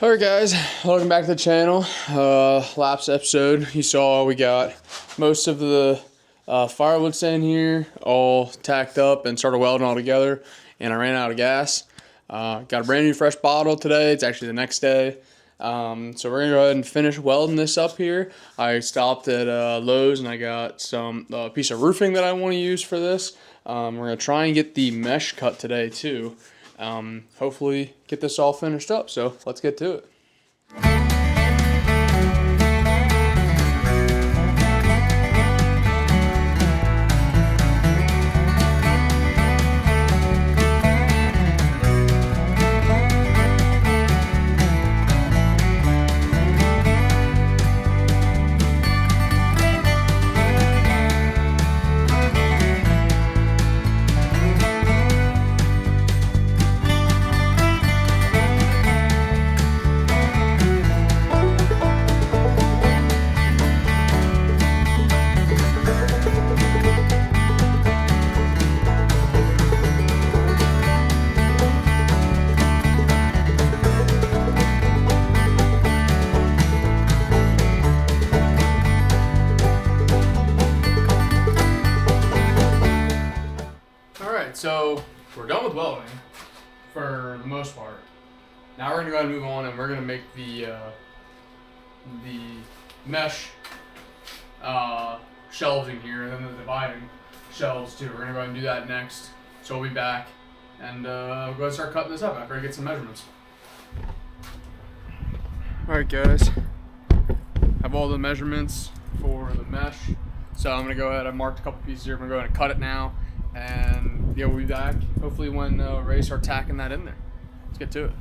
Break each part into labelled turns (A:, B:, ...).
A: Alright guys, welcome back to the channel. Last episode you saw we got most of the firewood stand here all tacked up and started welding all together, and I ran out of gas. Got a brand new fresh bottle today. It's actually the next day. So we're gonna go ahead and finish welding this up here. I stopped at Lowe's and I got some piece of roofing that I want to use for this. We're gonna try and get the mesh cut today too. Hopefully get this all finished up, so let's get to it. So we're done with welding for the most part. Now we're gonna go ahead and move on, and we're gonna make the mesh shelves in here, and then the dividing shelves too. We're gonna go ahead and do that next. So we'll be back, and we'll go ahead and start cutting this up after I get some measurements. All right, guys. Have all the measurements for the mesh. So I'm gonna go ahead. I marked a couple pieces here. I'm gonna go ahead and cut it now. And yeah, we'll be back hopefully when Ray starts tacking that in there. Let's get to it.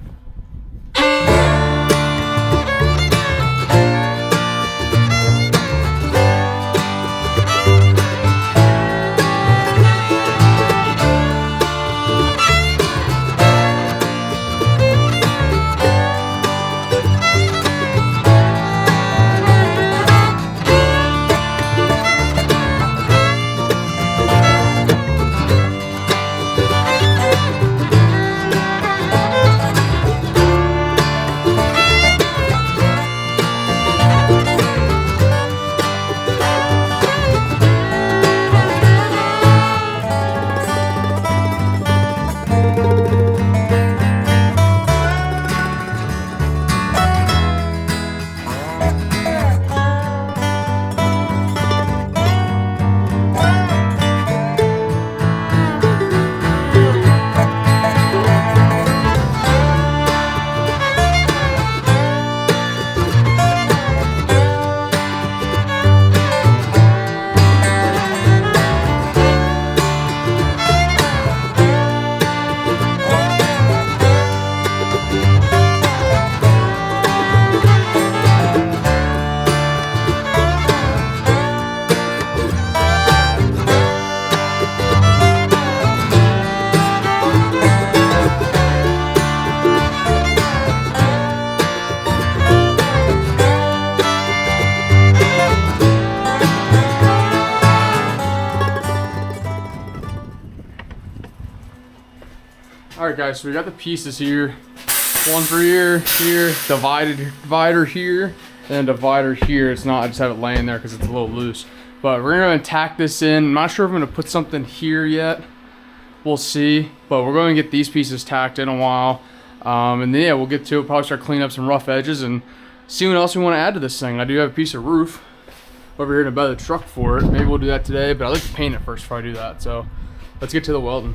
A: Alright guys, so we got the pieces here. One for here, divider here, and a divider here. It's not, I just have it laying there because it's a little loose. But we're gonna tack this in. I'm not sure if I'm gonna put something here yet. We'll see. But we're going to get these pieces tacked in a while. And then yeah, we'll get to it, probably start cleaning up some rough edges and see what else we want to add to this thing. I do have a piece of roof over here in the bed of the truck for it. Maybe we'll do that today, but I'd like to paint it first before I do that. So let's get to the welding.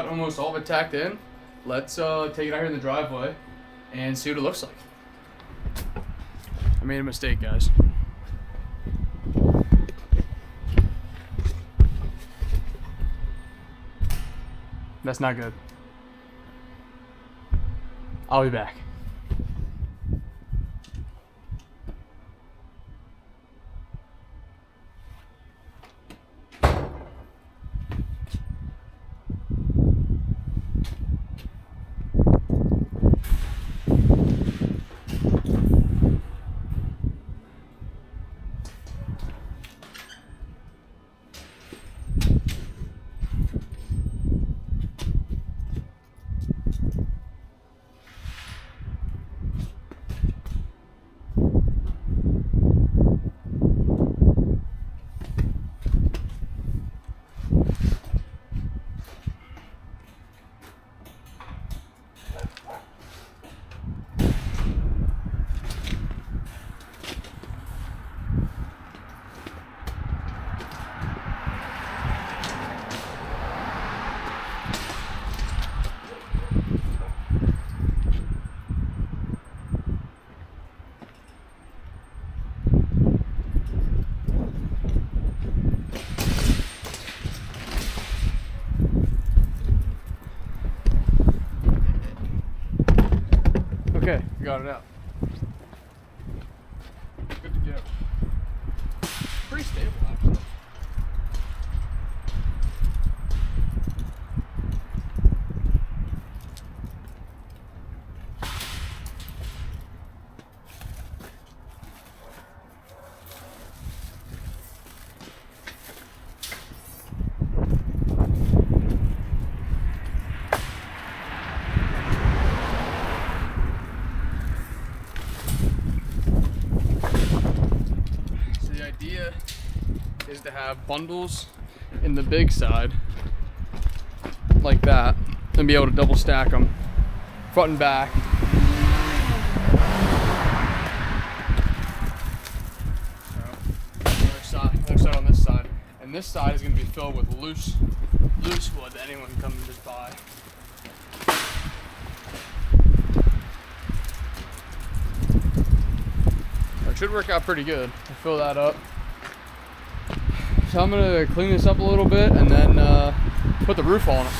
A: got almost all of it tacked in. Let's take it out here in the driveway and see what it looks like. I made a mistake, guys. That's not good. I'll be back. Okay, got it out. Good to go. Pretty stable, actually. Is to have bundles in the big side like that and be able to double stack them front and back. So, other side on this side, and this side is going to be filled with loose wood that anyone can come and just buy. It should work out pretty good. I'll fill that up. So I'm gonna clean this up a little bit and then put the roof on it.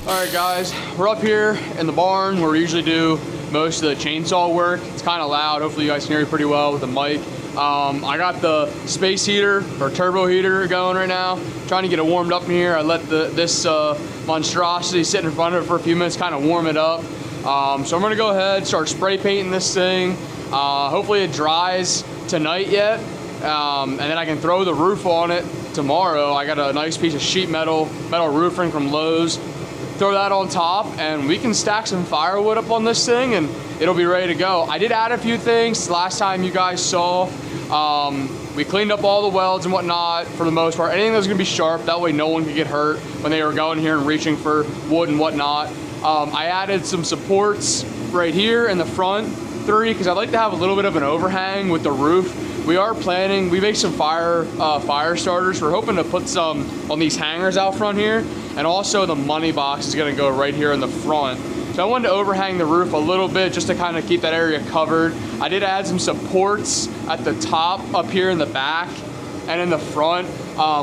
A: Alright guys, we're up here in the barn where we usually do most of the chainsaw work. It's kind of loud, hopefully you guys can hear me pretty well with the mic. I got the space heater or turbo heater going right now, trying to get it warmed up in here. I let this monstrosity sit in front of it for a few minutes, kind of warm it up. So I'm gonna go ahead, start spray painting this thing. Hopefully it dries tonight yet, and then I can throw the roof on it tomorrow. I got a nice piece of sheet metal roofing from Lowe's. Throw that on top and we can stack some firewood up on this thing and it'll be ready to go. I did add a few things last time you guys saw. We cleaned up all the welds and whatnot for the most part. Anything that was gonna be sharp, that way no one could get hurt when they were going here and reaching for wood and whatnot. I added some supports right here in the front three because I'd like to have a little bit of an overhang with the roof. We are planning, we make some fire starters. We're hoping to put some on these hangers out front here. And also the money box is gonna go right here in the front. So I wanted to overhang the roof a little bit just to kind of keep that area covered. I did add some supports at the top up here in the back and in the front.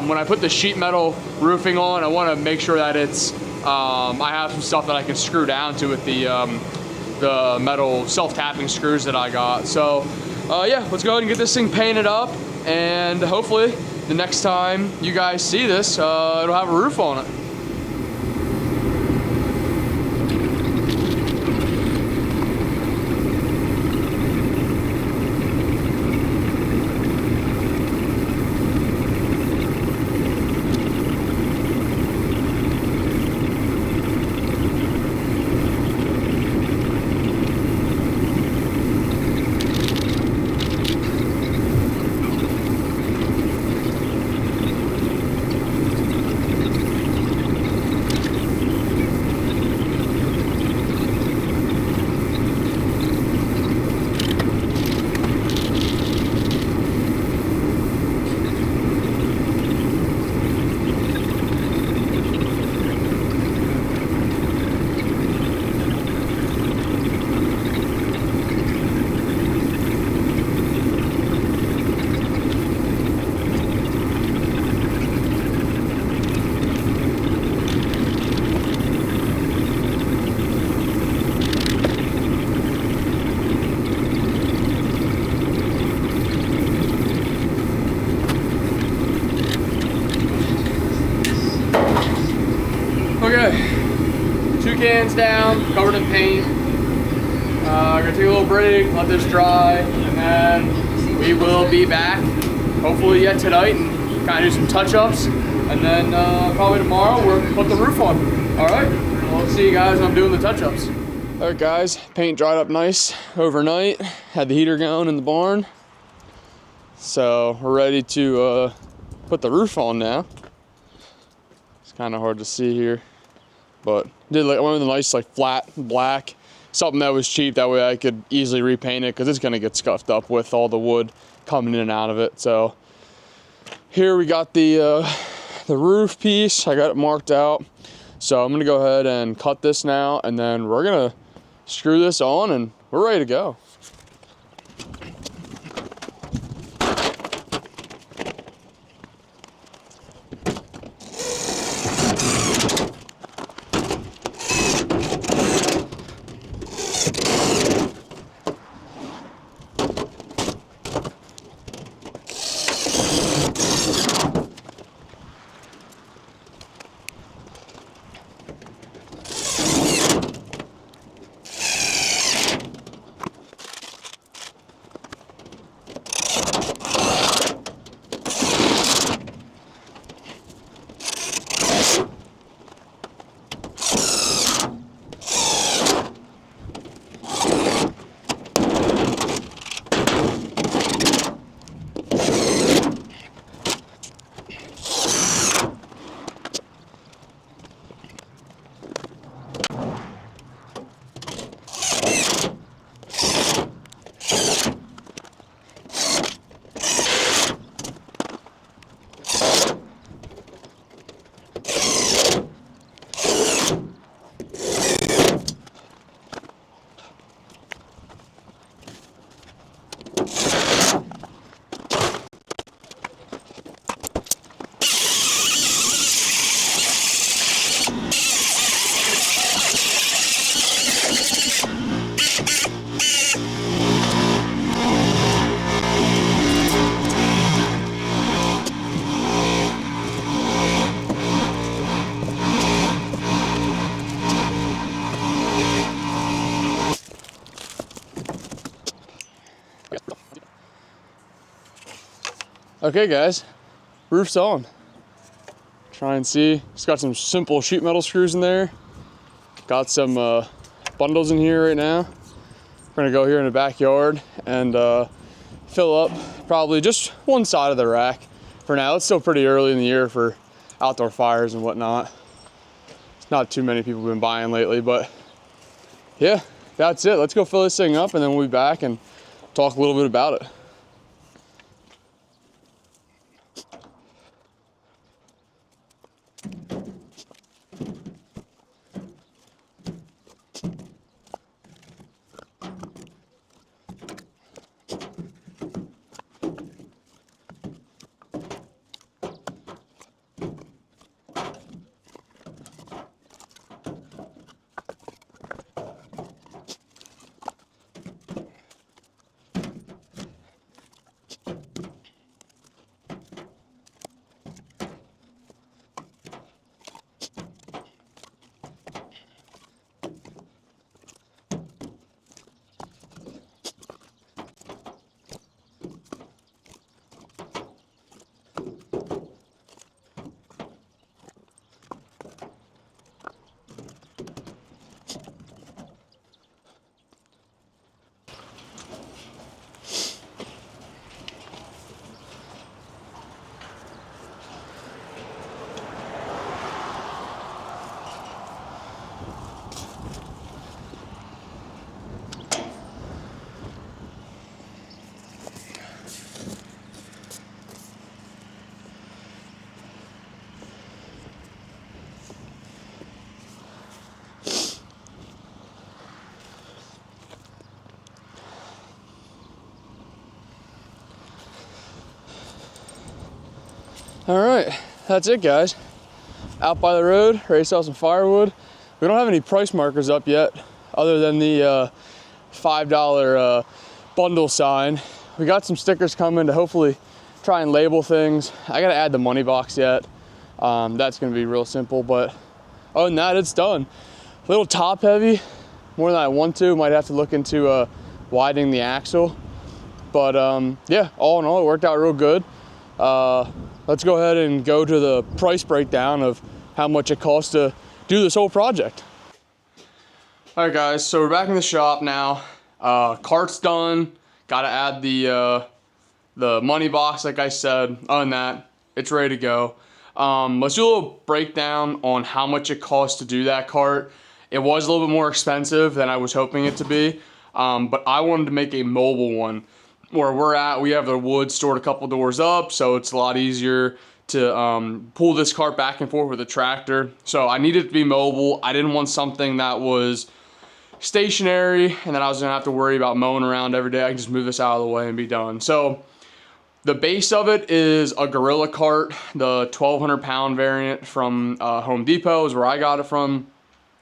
A: When I put the sheet metal roofing on, I wanna make sure that it's, I have some stuff that I can screw down to with the metal self-tapping screws that I got. So yeah, let's go ahead and get this thing painted up and hopefully the next time you guys see this, it'll have a roof on it. cans down, covered in paint. Gonna take a little break, let this dry, and then we will be back hopefully yet tonight and kind of do some touch-ups, and then probably tomorrow we'll put the roof on. All right, we'll see you guys when I'm doing the touch-ups. All right guys, paint dried up nice overnight. Had the heater going in the barn. So we're ready to put the roof on now. It's kind of hard to see here, but I went with a nice like flat black, something that was cheap. That way I could easily repaint it because it's gonna get scuffed up with all the wood coming in and out of it. So here we got the roof piece. I got it marked out. So I'm gonna go ahead and cut this now, and then we're gonna screw this on and we're ready to go. Okay guys, roof's on. Try and see, it's got some simple sheet metal screws in there. Got some bundles in here right now. We're gonna go here in the backyard and fill up probably just one side of the rack for now. It's still pretty early in the year for outdoor fires and whatnot. It's not too many people have been buying lately, but yeah, that's it. Let's go fill this thing up and then we'll be back and talk a little bit about it. All right, that's it guys. Out by the road, ready to sell some firewood. We don't have any price markers up yet other than the $5 bundle sign. We got some stickers coming to hopefully try and label things. I gotta add the money box yet. That's gonna be real simple, but other than that, it's done. a little top heavy, more than I want to. Might have to look into widening the axle. But yeah, all in all, it worked out real good. Let's go ahead and go to the price breakdown of how much it costs to do this whole project. All right, guys, so we're back in the shop now. Cart's done. Got to add the money box, like I said. Other than that, it's ready to go. Let's do a little breakdown on how much it costs to do that cart. It was a little bit more expensive than I was hoping it to be, but I wanted to make a mobile one. Where we're at, we have the wood stored a couple doors up, so it's a lot easier to pull this cart back and forth with a tractor. So I needed it to be mobile. I didn't want something that was stationary and then I was gonna have to worry about mowing around every day. I can just move this out of the way and be done. So the base of it is a Gorilla cart. The 1,200 pound variant from Home Depot is where I got it from.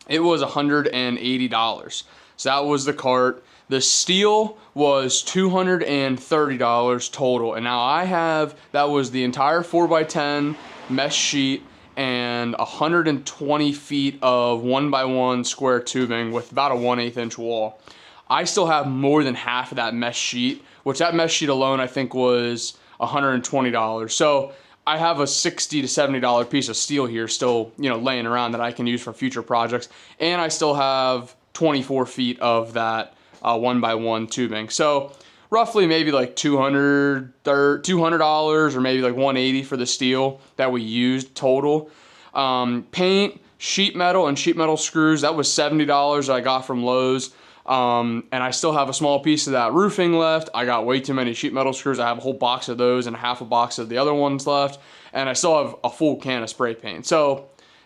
A: It was $180. So that was the cart. The Stihl was $230 total. And now I have, that was the entire 4x10 mesh sheet and 120 feet of 1x1 square tubing with about a 1/8 inch wall. I still have more than half of that mesh sheet, which that mesh sheet alone I think was $120. So I have a $60 to $70 piece of steel here still, you know, laying around that I can use for future projects. And I still have 24 feet of that 1x1 tubing. So roughly maybe like $200 or maybe like $180 for the steel that we used total. Paint, sheet metal, and sheet metal screws, that was $70 that I got from Lowe's. And I still have a small piece of that roofing left. I got way too many sheet metal screws. I have a whole box of those and half a box of the other ones left. And I still have a full can of spray paint. So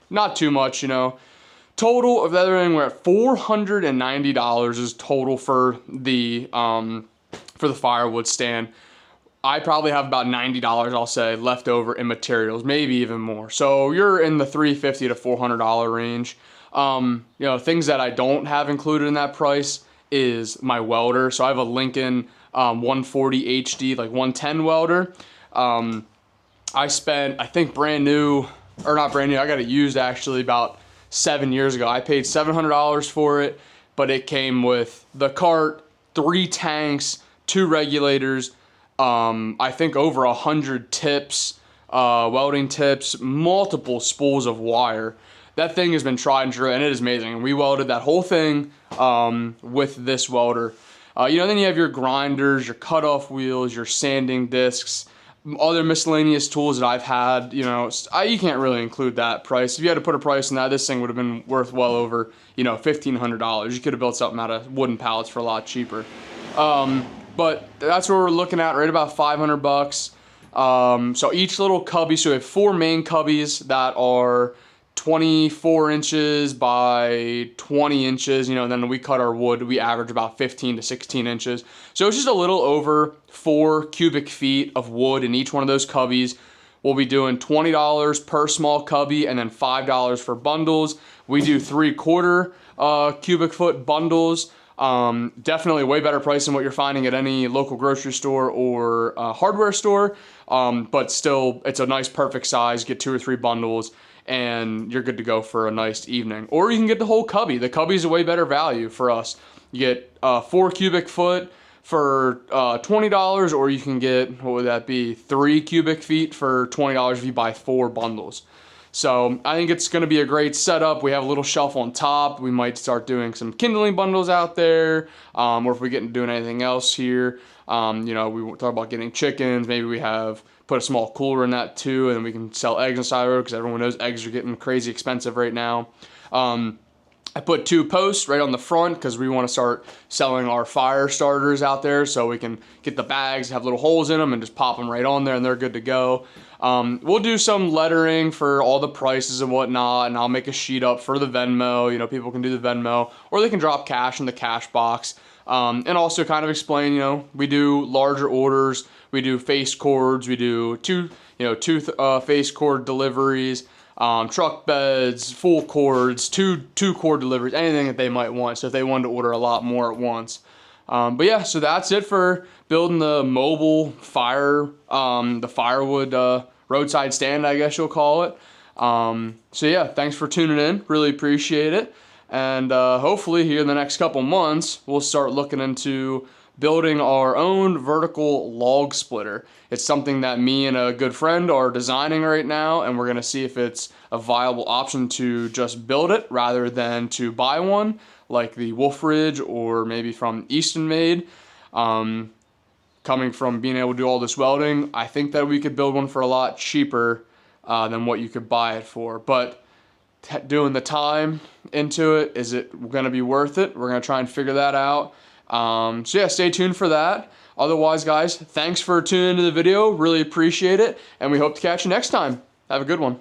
A: not too much, you know. Total of everything, we're at $490 is total for the firewood stand. I probably have about $90, I'll say, left over in materials, maybe even more. So you're in the $350 to $400 range. You know, things that I don't have included in that price is my welder. So I have a Lincoln 140 HD, like 110 welder. I spent, I think brand new, or not brand new, I got it used actually about 7 years ago. I paid $700 for it, but it came with the cart, 3 tanks, 2 regulators, I think over 100 tips, welding tips, multiple spools of wire. That thing has been tried and true, and it is amazing. And we welded that whole thing with this welder. You know, then you have your grinders, your cutoff wheels, your sanding discs, other miscellaneous tools that I've had. You know, you can't really include that price. If you had to put a price on that, this thing would have been worth well over, you know, $1,500. You could have built something out of wooden pallets for a lot cheaper. But that's what we're looking at, right about $500. So each little cubby, so we have 4 main cubbies that are 24 inches by 20 inches, you know, and then we cut our wood, we average about 15 to 16 inches. So it's just a little over 4 cubic feet of wood in each one of those cubbies. We'll be doing $20 per small cubby and then $5 for bundles. We do 3/4 cubic foot bundles. Definitely way better price than what you're finding at any local grocery store or hardware store. But still, it's a nice perfect size. Get 2 or 3 bundles and you're good to go for a nice evening. Or you can get the whole cubby. The cubby is a way better value for us. You get 4 cubic foot for $20, or you can get, what would that be, 3 cubic feet for $20 if you buy 4 bundles. So I think it's going to be a great setup. We have a little shelf on top. We might start doing some kindling bundles out there, or if we get into doing anything else here. You know, we talk about getting chickens. Maybe we have put a small cooler in that too, and then we can sell eggs inside of it because everyone knows eggs are getting crazy expensive right now. I put 2 posts right on the front because we want to start selling our fire starters out there, so we can get the bags, have little holes in them, and just pop them right on there, and they're good to go. We'll do some lettering for all the prices and whatnot, and I'll make a sheet up for the Venmo. You know, people can do the Venmo, or they can drop cash in the cash box. And also kind of explain, you know, we do larger orders, we do face cords, we do two face cord deliveries, truck beds, full cords, two cord deliveries, anything that they might want. So if they wanted to order a lot more at once. But yeah, so that's it for building the mobile the firewood roadside stand, I guess you'll call it. So yeah, thanks for tuning in. Really appreciate it. And hopefully here in the next couple months, we'll start looking into building our own vertical log splitter. It's something that me and a good friend are designing right now, and we're gonna see if it's a viable option to just build it rather than to buy one, like the Wolf Ridge or maybe from Easton Made. Coming from being able to do all this welding, I think that we could build one for a lot cheaper than what you could buy it for. But doing the time into it, is it going to be worth it? We're going to try and figure that out. So yeah, stay tuned for that. Otherwise, guys, thanks for tuning into the video. Really appreciate it. And we hope to catch you next time. Have a good one.